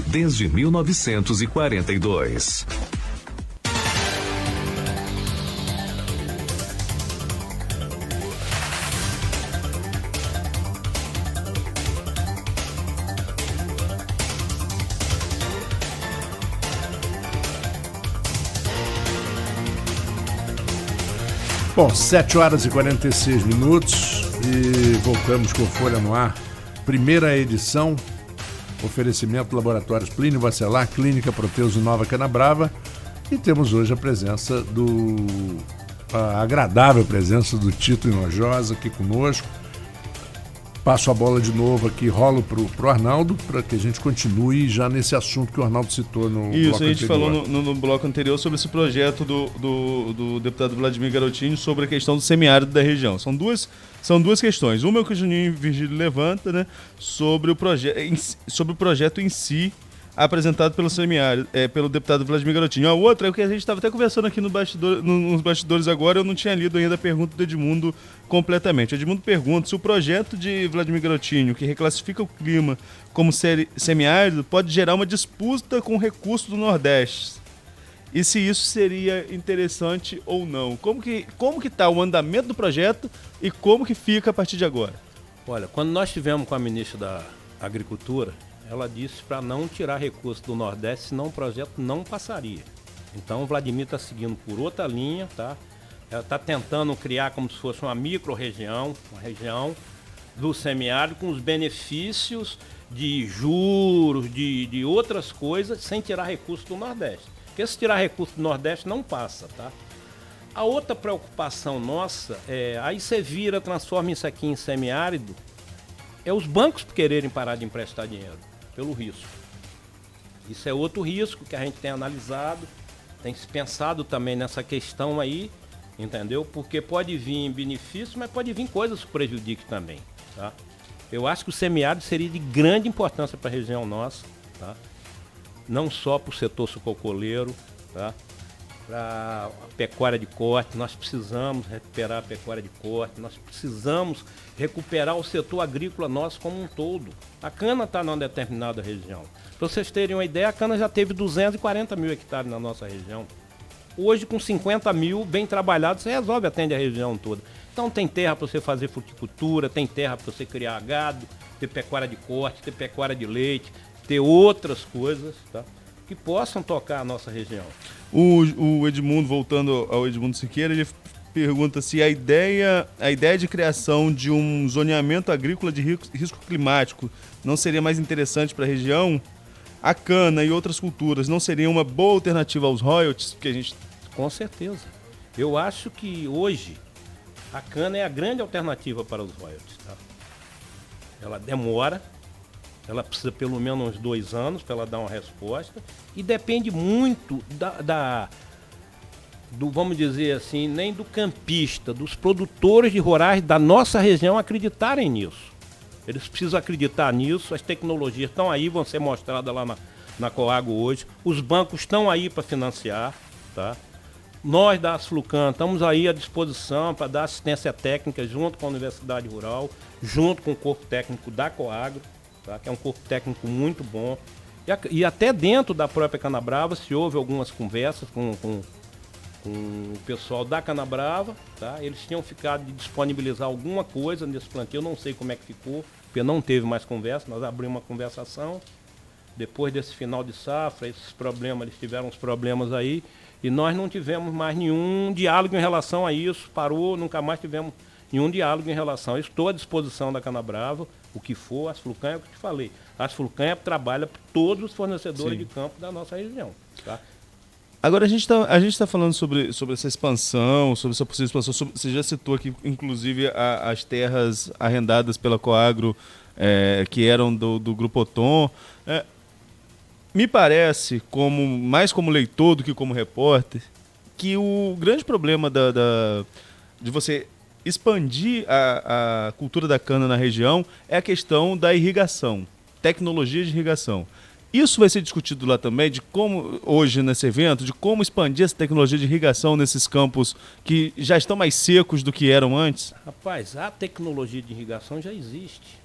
Desde 1942. Bom, 7h46 e voltamos com Folha no Ar. Primeira edição, oferecimento Laboratórios Plínio Bacelar, Clínica Proteus e Nova Canabrava. E temos hoje a agradável presença do Tito Hinojosa aqui conosco. Passo a bola de novo aqui, rolo pro Arnaldo, para que a gente continue já nesse assunto que o Arnaldo citou no bloco anterior. Isso, a gente falou no bloco anterior sobre esse projeto do deputado Vladimir Garotinho sobre a questão do semiárido da região. São duas questões. Uma é o que o Juninho Virgílio levanta, né, sobre o projeto em si, apresentado pelo deputado Vladimir Garotinho. A outra é o que a gente estava até conversando aqui nos bastidores agora, eu não tinha lido ainda a pergunta do Edmundo completamente. O Edmundo pergunta se o projeto de Vladimir Garotinho, que reclassifica o clima como semiárido, pode gerar uma disputa com o recurso do Nordeste. E se isso seria interessante ou não. Como que está o andamento do projeto e como que fica a partir de agora? Olha, quando nós estivemos com a ministra da Agricultura, ela disse para não tirar recurso do Nordeste, senão o projeto não passaria. Então o Vladimir está seguindo por outra linha, tá? Ela está tentando criar como se fosse uma micro-região, uma região do semiárido com os benefícios de juros, de outras coisas, sem tirar recurso do Nordeste. Porque se tirar recurso do Nordeste não passa, tá? A outra preocupação nossa aí você transforma isso aqui em semiárido, é os bancos quererem parar de emprestar dinheiro, pelo risco. Isso é outro risco que a gente tem analisado, tem se pensado também nessa questão aí, entendeu? Porque pode vir benefício, mas pode vir coisas que prejudiquem também, tá? Eu acho que o semiárido seria de grande importância para a região nossa, tá? Não só para o setor sucocoleiro, tá? Para a pecuária de corte, nós precisamos recuperar a pecuária de corte, nós precisamos recuperar o setor agrícola nosso como um todo. A cana está numa determinada região. Para vocês terem uma ideia, a cana já teve 240 mil hectares na nossa região. Hoje, com 50 mil, bem trabalhado, você resolve, atende a região toda. Então tem terra para você fazer fruticultura, tem terra para você criar gado, ter pecuária de corte, ter pecuária de leite, ter outras coisas, tá? Que possam tocar a nossa região. O Edmundo, voltando ao Edmundo Siqueira, ele pergunta se a ideia de criação de um zoneamento agrícola de risco climático não seria mais interessante para a região. A cana e outras culturas não seriam uma boa alternativa aos royalties? Porque a gente... Com certeza. Eu acho que hoje a cana é a grande alternativa para os royalties, tá? Ela demora, ela precisa pelo menos uns 2 anos para ela dar uma resposta e depende muito do, vamos dizer assim, nem do campista, dos produtores de rurais da nossa região acreditarem nisso. Eles precisam acreditar nisso, as tecnologias estão aí, vão ser mostradas lá na Coago hoje, os bancos estão aí para financiar, tá? Nós da Asflucan estamos aí à disposição para dar assistência técnica junto com a Universidade Rural, junto com o corpo técnico da Coagro, tá? Que é um corpo técnico muito bom. E até dentro da própria Canabrava se houve algumas conversas com o pessoal da Canabrava, tá? Eles tinham ficado de disponibilizar alguma coisa nesse plantio, eu não sei como é que ficou, porque não teve mais conversa, nós abrimos uma conversação. Depois desse final de safra, esses problemas, eles tiveram uns problemas aí, e nós não tivemos mais nenhum diálogo em relação a isso, parou, nunca mais tivemos nenhum diálogo em relação a isso. Estou à disposição da Canabrava, o que for, a Asflucan é o que eu te falei. A Asflucan trabalha para todos os fornecedores de campo da nossa região, tá? Agora a gente tá falando sobre essa expansão, sobre essa possível expansão. Você já citou aqui, inclusive, as terras arrendadas pela Coagro, que eram do Grupo Oton. Me parece, mais como leitor do que como repórter, que o grande problema de você expandir a cultura da cana na região é a questão da irrigação, tecnologia de irrigação. Isso vai ser discutido lá também, de como, hoje nesse evento, de como expandir essa tecnologia de irrigação nesses campos que já estão mais secos do que eram antes? Rapaz, a tecnologia de irrigação já existe.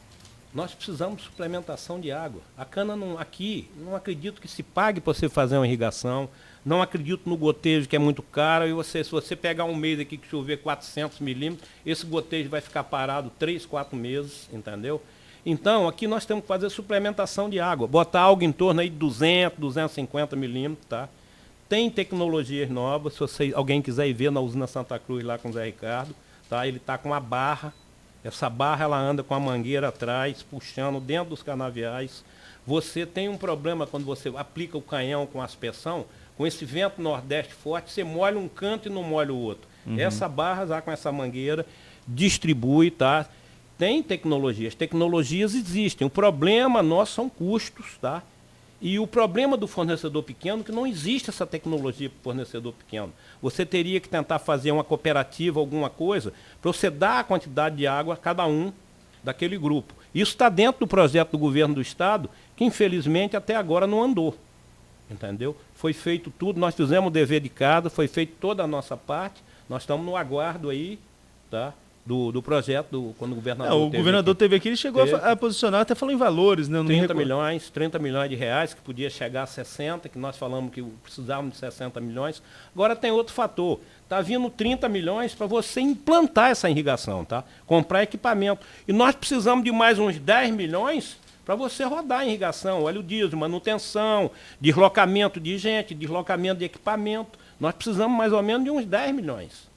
Nós precisamos de suplementação de água. A cana aqui, não acredito que se pague para você fazer uma irrigação. Não acredito no gotejo, que é muito caro. E se você pegar um mês aqui que chover 400 milímetros, esse gotejo vai ficar parado 3, 4 meses, entendeu? Então, aqui nós temos que fazer suplementação de água. Botar algo em torno aí de 200, 250 milímetros, tá? Tem tecnologias novas. Se alguém quiser ir ver na usina Santa Cruz, lá com o Zé Ricardo, tá? Ele está com uma barra. Essa barra ela anda com a mangueira atrás, puxando dentro dos canaviais. Você tem um problema quando você aplica o canhão com aspersão, com esse vento nordeste forte, você molha um canto e não molha o outro. Essa barra, já com essa mangueira, distribui, tá? Tem tecnologias. Tecnologias existem. O problema nosso são custos, tá? E o problema do fornecedor pequeno é que não existe essa tecnologia para o fornecedor pequeno. Você teria que tentar fazer uma cooperativa, alguma coisa, para você dar a quantidade de água a cada um daquele grupo. Isso está dentro do projeto do governo do Estado, que infelizmente até agora não andou. Entendeu? Foi feito tudo, nós fizemos o dever de casa, foi feito toda a nossa parte, nós estamos no aguardo aí, tá? Do projeto, quando o governador o governador teve aqui, ele chegou a posicionar, até falou em valores, né? 30 milhões de reais, que podia chegar a 60, que nós falamos que precisávamos de 60 milhões. Agora tem outro fator, está vindo 30 milhões para você implantar essa irrigação, tá? Comprar equipamento. E nós precisamos de mais uns 10 milhões para você rodar a irrigação, óleo diesel, manutenção, deslocamento de gente, deslocamento de equipamento. Nós precisamos mais ou menos de uns 10 milhões.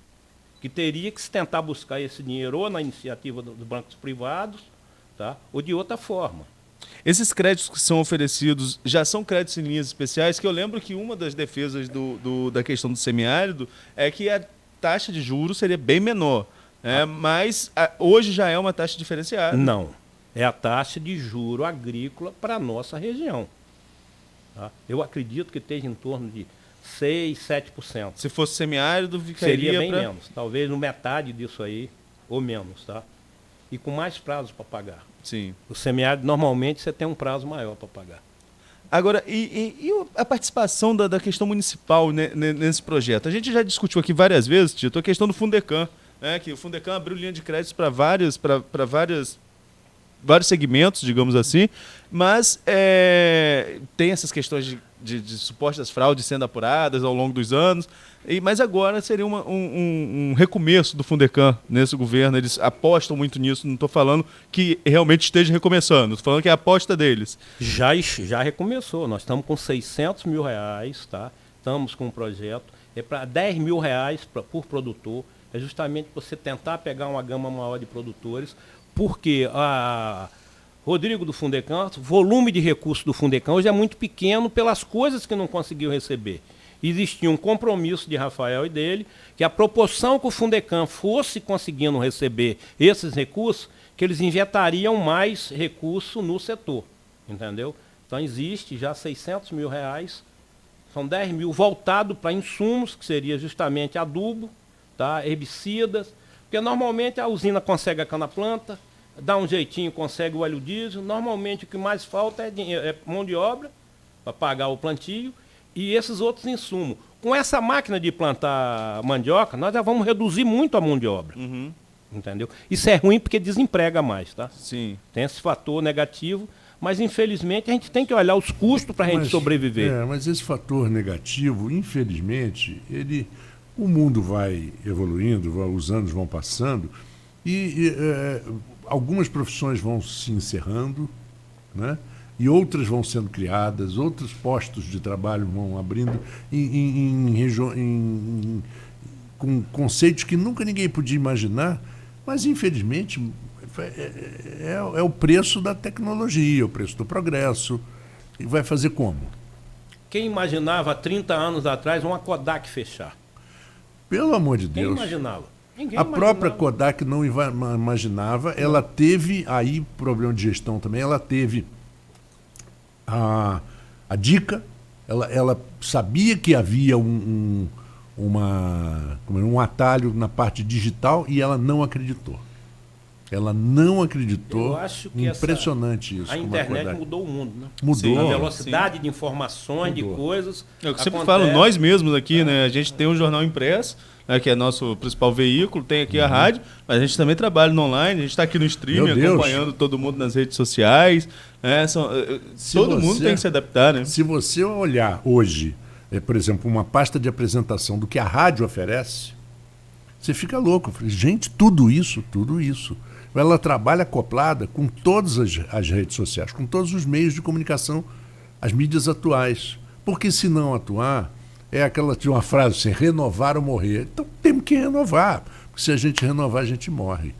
Que teria que se tentar buscar esse dinheiro ou na iniciativa dos bancos privados, tá? Ou de outra forma. Esses créditos que são oferecidos já são créditos em linhas especiais, que eu lembro que uma das defesas da questão do semiárido é que a taxa de juros seria bem menor, né? Mas hoje já é uma taxa diferenciada. Não, é a taxa de juro agrícola para a nossa região. Tá? Eu acredito que esteja em torno de 6%, 7%. Se fosse semiárido, ficaria seria bem menos. Talvez metade disso aí, ou menos, tá? E com mais prazo para pagar. Sim. O semiárido, normalmente, você tem um prazo maior para pagar. Agora, e a participação da questão municipal nesse projeto? A gente já discutiu aqui várias vezes, Tito, a questão do Fundecam, né? Que o Fundecam abriu linha de créditos para vários segmentos, digamos assim, mas tem essas questões de supostas fraudes sendo apuradas ao longo dos anos, mas agora seria um recomeço do Fundecam nesse governo. Eles apostam muito nisso, não estou falando que realmente esteja recomeçando, estou falando que é a aposta deles. Já recomeçou, nós estamos com 600 mil reais, tá? Estamos com um projeto, é para 10 mil reais por produtor, é justamente você tentar pegar uma gama maior de produtores, porque Rodrigo do Fundecam, o volume de recursos do Fundecam hoje é muito pequeno pelas coisas que não conseguiu receber. Existia um compromisso de Rafael e dele, que a proporção que o Fundecam fosse conseguindo receber esses recursos, que eles injetariam mais recurso no setor, entendeu? Então existe já 600 mil reais, são 10 mil voltado para insumos, que seria justamente adubo, tá? Herbicidas, porque normalmente a usina consegue a cana-planta, dá um jeitinho, consegue o óleo diesel. Normalmente o que mais falta é mão de obra para pagar o plantio e esses outros insumos. Com essa máquina de plantar mandioca, nós já vamos reduzir muito a mão de obra. Entendeu? Isso é ruim porque desemprega mais, tá? Sim. Tem esse fator negativo, mas infelizmente a gente tem que olhar os custos para a gente sobreviver. Mas esse fator negativo, infelizmente, o mundo vai evoluindo, os anos vão passando e algumas profissões vão se encerrando, né? E outras vão sendo criadas, outros postos de trabalho vão abrindo com conceitos que nunca ninguém podia imaginar, mas infelizmente é o preço da tecnologia, o preço do progresso. E vai fazer como? Quem imaginava há 30 anos atrás uma Kodak fechar? Pelo amor de Deus. Quem imaginava? Ninguém A imaginava. própria Kodak não imaginava, ela teve aí problema de gestão também, ela teve a dica, ela sabia que havia um atalho na parte digital e ela não acreditou. Ela não acreditou. Eu acho que impressionante isso. A internet mudou o mundo, né? Mudou. A velocidade de informações, de coisas. É o que eu sempre falo, nós mesmos aqui, né? A gente tem um jornal impresso, né, que é nosso principal veículo, tem aqui a rádio, mas a gente também trabalha no online, a gente está aqui no streaming, acompanhando todo mundo nas redes sociais. Né, todo mundo tem que se adaptar. Né? Se você olhar hoje, por exemplo, uma pasta de apresentação do que a rádio oferece, você fica louco. Eu falei, gente, tudo isso. Ela trabalha acoplada com todas as redes sociais, com todos os meios de comunicação, as mídias atuais. Porque se não atuar, tinha uma frase assim, renovar ou morrer. Então temos que renovar, porque se a gente renovar, a gente morre.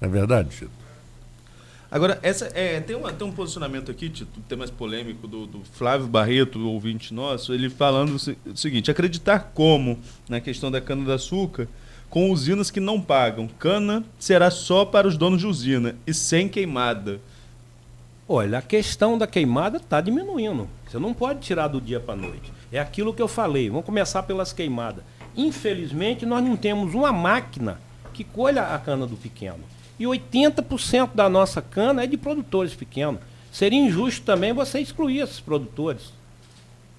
Não é verdade, Tito? Agora, tem um posicionamento aqui, Tito, tem mais polêmico, do Flávio Barreto, ouvinte nosso, ele falando o seguinte: acreditar como na questão da cana-de-açúcar, com usinas que não pagam. Cana será só para os donos de usina e sem queimada. Olha, a questão da queimada está diminuindo. Você não pode tirar do dia para a noite. É aquilo que eu falei. Vamos começar pelas queimadas. Infelizmente, nós não temos uma máquina que colha a cana do pequeno. E 80% da nossa cana é de produtores pequenos. Seria injusto também você excluir esses produtores.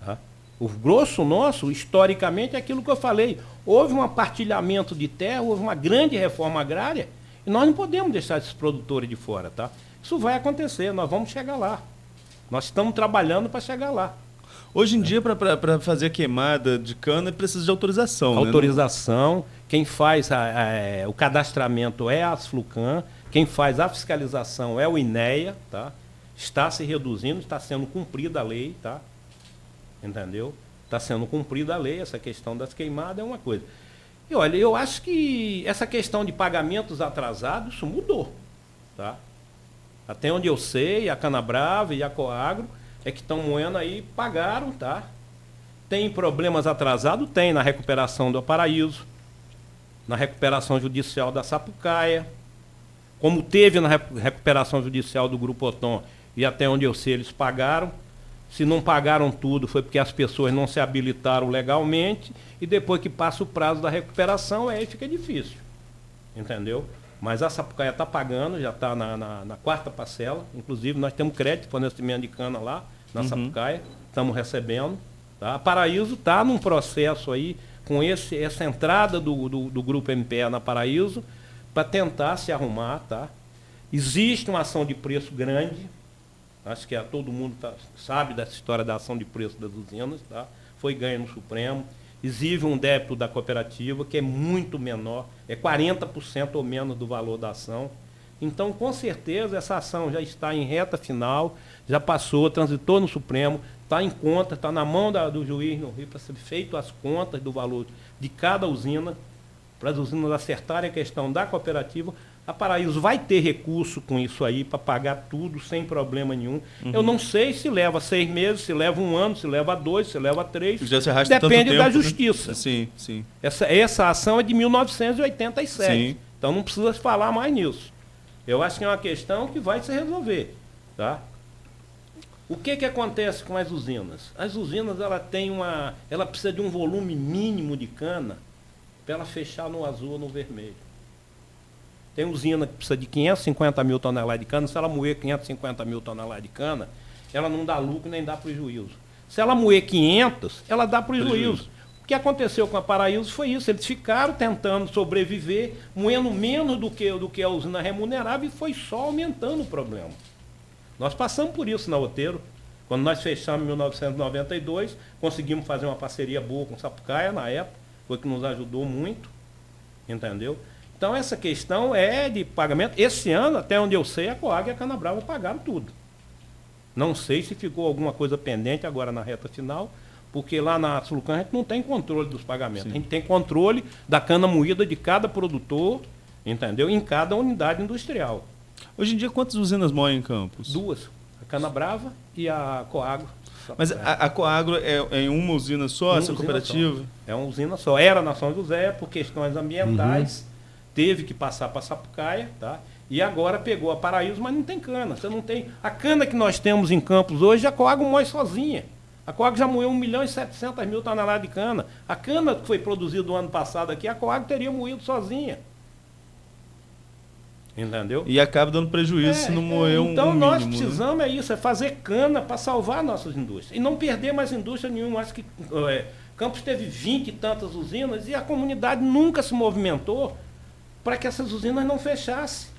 Tá? O grosso nosso, historicamente, é aquilo que eu falei. Houve um partilhamento de terra, houve uma grande reforma agrária, e nós não podemos deixar esses produtores de fora. Tá? Isso vai acontecer, nós vamos chegar lá. Nós estamos trabalhando para chegar lá. Hoje em dia, para fazer a queimada de cana, precisa de autorização. Autorização. Né? Quem faz o cadastramento é a Asflucan. Quem faz a fiscalização é o INEA. Tá? Está se reduzindo, está sendo cumprida a lei. Tá? Entendeu? Está sendo cumprida a lei. Essa questão das queimadas é uma coisa. E olha, eu acho que essa questão de pagamentos atrasados, isso mudou. Tá? Até onde eu sei, a Canabrava e a Coagro é que estão moendo aí, pagaram, tá? Tem problemas atrasados? Tem, na recuperação do Paraíso, na recuperação judicial da Sapucaia, como teve na recuperação judicial do Grupo Otom, e até onde eu sei eles pagaram. Se não pagaram tudo foi porque as pessoas não se habilitaram legalmente, e depois que passa o prazo da recuperação, aí fica difícil, entendeu? Mas a Sapucaia está pagando, já está na quarta parcela. Inclusive, nós temos crédito de fornecimento de cana lá, na Sapucaia. Estamos recebendo. Tá? A Paraíso está num processo aí, com essa entrada do Grupo MPE na Paraíso, para tentar se arrumar. Tá? Existe uma ação de preço grande. Acho que todo mundo sabe dessa história da ação de preço das usinas. Tá? Foi ganho no Supremo. Exige um débito da cooperativa, que é muito menor, é 40% ou menos do valor da ação. Então, com certeza, essa ação já está em reta final, já passou, transitou no Supremo, está em conta, está na mão do juiz no Rio para ser feito as contas do valor de cada usina, para as usinas acertarem a questão da cooperativa. A Paraíso vai ter recurso com isso aí para pagar tudo sem problema nenhum. Eu não sei se leva 6 meses, se leva 1 ano, se leva 2, se leva 3. Já se arrasta depende tanto da tempo, justiça. Né? Sim, sim. Essa ação é de 1987. Sim. Então não precisa falar mais nisso. Eu acho que é uma questão que vai se resolver. Tá? O que acontece com as usinas? As usinas ela precisa de um volume mínimo de cana para ela fechar no azul ou no vermelho. Tem usina que precisa de 550 mil toneladas de cana. Se ela moer 550 mil toneladas de cana, ela não dá lucro nem dá prejuízo. Se ela moer 500, ela dá prejuízo. O que aconteceu com a Paraíso foi isso. Eles ficaram tentando sobreviver, moendo menos do que a usina remunerava, e foi só aumentando o problema. Nós passamos por isso na Outeiro. Quando nós fechamos em 1992, conseguimos fazer uma parceria boa com o Sapucaia na época, foi que nos ajudou muito, entendeu? Então, essa questão é de pagamento. Esse ano, até onde eu sei, a Coag e a Canabrava pagaram tudo. Não sei se ficou alguma coisa pendente agora na reta final, porque lá na Asflucan a gente não tem controle dos pagamentos. Sim. A gente tem controle da cana moída de cada produtor, entendeu? Em cada unidade industrial. Hoje em dia, quantas usinas moem em Campos? 2. A Canabrava e a Coagro. Mas a Coagro é em uma usina só, essa cooperativa? Só. É uma usina só. Era na São José, por questões ambientais. Teve que passar para Sapucaia, tá? E agora pegou a Paraíso, mas não tem cana. Você não tem. A cana que nós temos em Campos hoje, a Coagro moe sozinha. A Coagro já moeu 1.700.000 toneladas de cana. A cana que foi produzida no ano passado aqui, a Coagro teria moído sozinha. Entendeu? E acaba dando prejuízo se não moer um então mínimo. nós precisamos é fazer cana para salvar nossas indústrias. E não perder mais indústria nenhuma. Acho que Campos teve 20 e tantas usinas e a comunidade nunca se movimentou para que essas usinas não fechassem.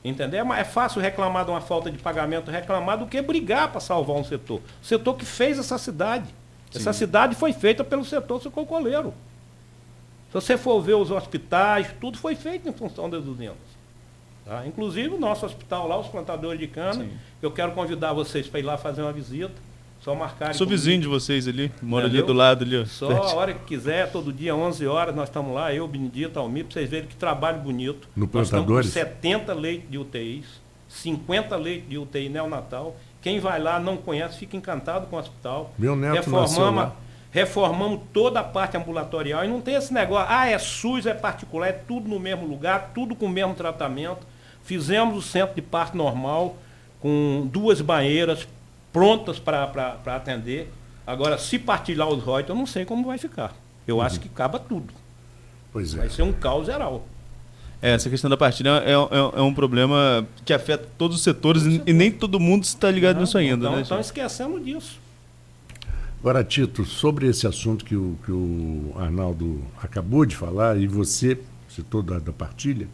Entendeu? É fácil reclamar de uma falta de pagamento, reclamar do que brigar para salvar um setor. O setor que fez essa cidade. Sim. Essa cidade foi feita pelo setor sucrocoleiro. Se você for ver os hospitais, tudo foi feito em função das usinas. Tá? Inclusive o nosso hospital lá, os plantadores de cana, eu quero convidar vocês para ir lá fazer uma visita. Só marcarem. Sou vizinho de vocês ali, moro ali Entendeu? do lado ali. Ó. Só a hora que quiser, todo dia, 11 horas, nós estamos lá, eu, Benedito, Almir, para vocês verem que trabalho bonito. No nós estamos com plantadores? 70 leitos de UTIs, 50 leitos de UTI neonatal. Quem vai lá não conhece, fica encantado com o hospital. Meu neto nasceu lá. Reformamos toda a parte ambulatorial e não tem esse negócio, é SUS, é particular, é tudo no mesmo lugar, tudo com o mesmo tratamento. Fizemos o centro de parto normal, com 2 banheiras prontas para atender. Agora, se partilhar os royalties, eu não sei como vai ficar. Eu acho que acaba tudo. Pois é. Vai ser um caos geral. Essa questão da partilha é um problema que afeta todos os setores e nem todo mundo está ligado nisso ainda. Então, né? estão esquecendo disso. Agora, Tito, sobre esse assunto que o Arnaldo acabou de falar, e você citou da partilha,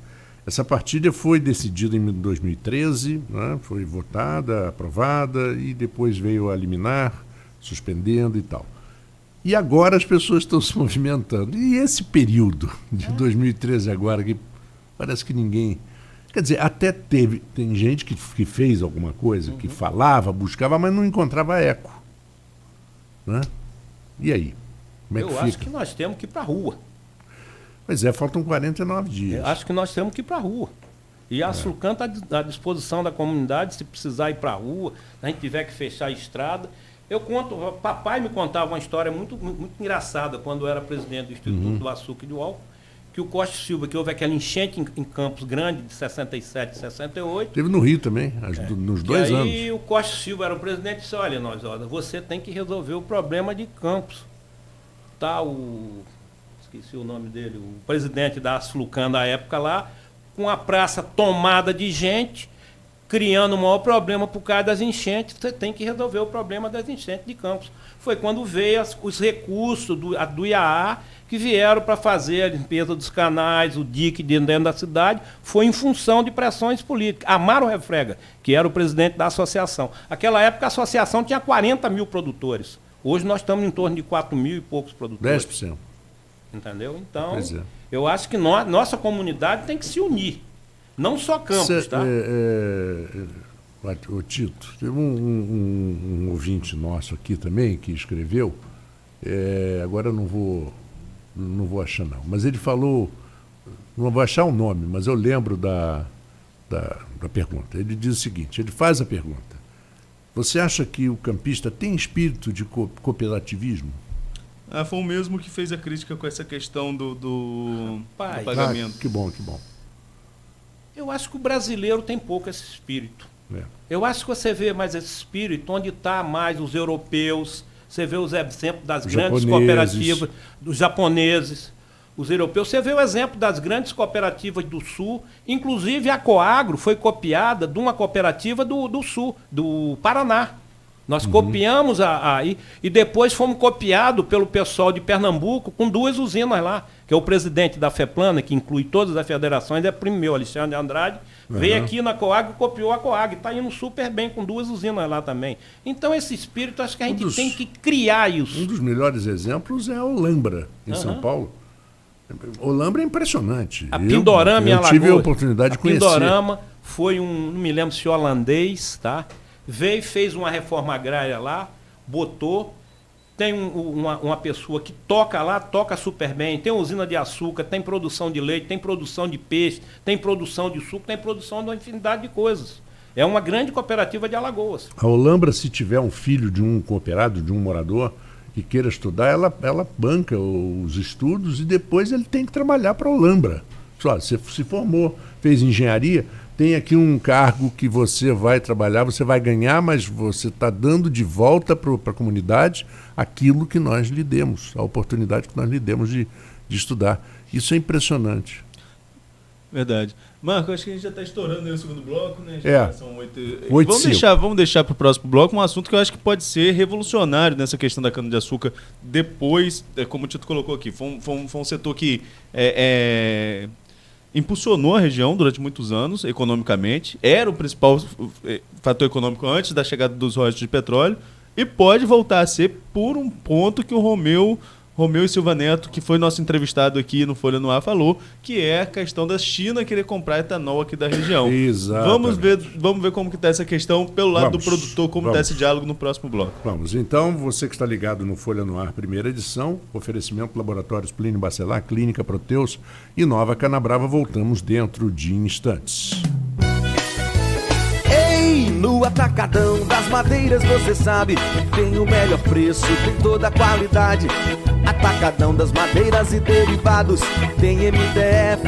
essa partilha foi decidida em 2013, né? Foi votada, aprovada, e depois veio a liminar, suspendendo e tal. E agora as pessoas estão se movimentando. E esse período de 2013 agora, que parece que ninguém... Quer dizer, até tem gente que fez alguma coisa, que falava, buscava, mas não encontrava eco. Né? E aí? Como é que fica? Acho que nós temos que ir para a rua. Pois é, faltam 49 dias. Eu acho que nós temos que ir para a rua. E a Sulcan está à disposição da comunidade, se precisar ir para a rua, se a gente tiver que fechar a estrada. Papai me contava uma história muito engraçada quando eu era presidente do Instituto do Açúcar e do Álcool, que o Costa Silva, que houve aquela enchente em Campos Grande, de 67 e 68. Teve no Rio também, nos 2 anos. E aí o Costa Silva era o presidente e disse, olha, você tem que resolver o problema de Campos. Tá, esqueci o nome dele, o presidente da Sulcan da época lá, com a praça tomada de gente, criando o maior problema por causa das enchentes. Você tem que resolver o problema das enchentes de Campos. Foi quando veio os recursos do IAA, que vieram para fazer a limpeza dos canais, o dique dentro da cidade, foi em função de pressões políticas. Amaro Refrega, que era o presidente da associação. Naquela época a associação tinha 40 mil produtores. Hoje nós estamos em torno de 4 mil e poucos produtores. 10%. Entendeu? Então, eu acho que nossa comunidade tem que se unir. Não só Campos, tá? O Tito, teve um ouvinte nosso aqui também que escreveu, agora eu não vou achar não, mas ele falou, não vou achar o nome, mas eu lembro da pergunta. Ele diz o seguinte, ele faz a pergunta: você acha que o campista tem espírito de cooperativismo? Foi o mesmo que fez a crítica com essa questão do pagamento. Que bom, que bom. Eu acho que o brasileiro tem pouco esse espírito. Eu acho que você vê mais esse espírito onde está mais os europeus, você vê os exemplos das grandes cooperativas, dos japoneses, os europeus. Você vê o exemplo das grandes cooperativas do Sul, inclusive a Coagro foi copiada de uma cooperativa do Sul, do Paraná. Nós copiamos e depois fomos copiados pelo pessoal de Pernambuco com 2 usinas lá, que é o presidente da FEPLANA, que inclui todas as federações, é primo meu, Alexandre Andrade, veio aqui na Coagro e copiou a Coagro, está indo super bem com 2 usinas lá também. Então esse espírito, acho que a gente tem que criar isso. Um dos melhores exemplos é a Olambra, em São Paulo. Olambra é impressionante. A Pindorama em Alagoas. Eu tive a oportunidade de conhecer. A Pindorama foi não me lembro se holandês, tá? Veio e fez uma reforma agrária lá, botou, tem uma pessoa que toca lá, toca super bem, tem usina de açúcar, tem produção de leite, tem produção de peixe, tem produção de suco, tem produção de uma infinidade de coisas. É uma grande cooperativa de Alagoas. A Olambra, se tiver um filho de um cooperado, de um morador, que queira estudar, ela banca os estudos e depois ele tem que trabalhar para a Olambra. Só, você se formou, fez engenharia, tem aqui um cargo que você vai trabalhar, você vai ganhar, mas você está dando de volta para a comunidade aquilo que nós lhe demos, a oportunidade que nós lhe demos de estudar. Isso é impressionante. Verdade. Marco, acho que a gente já está estourando aí o segundo bloco, né? São 8 vamos deixar para o próximo bloco um assunto que eu acho que pode ser revolucionário nessa questão da cana-de-açúcar depois, como o Tito colocou aqui. Foi um setor que impulsionou a região durante muitos anos, economicamente. Era o principal fator econômico antes da chegada dos royalties de petróleo e pode voltar a ser por um ponto que o Romeu e Silva Neto, que foi nosso entrevistado aqui no Folha no Ar, falou, que é a questão da China querer comprar etanol aqui da região. Exatamente. Vamos ver como que está essa questão pelo lado do produtor, como está esse diálogo no próximo bloco. Vamos, então, você que está ligado no Folha no Ar, primeira edição, oferecimento Laboratórios Plínio Bacelar, Clínica Proteus e Nova Canabrava, voltamos dentro de instantes. No Atacadão das Madeiras, você sabe, tem o melhor preço, tem toda a qualidade. Atacadão das Madeiras e Derivados, tem MDF,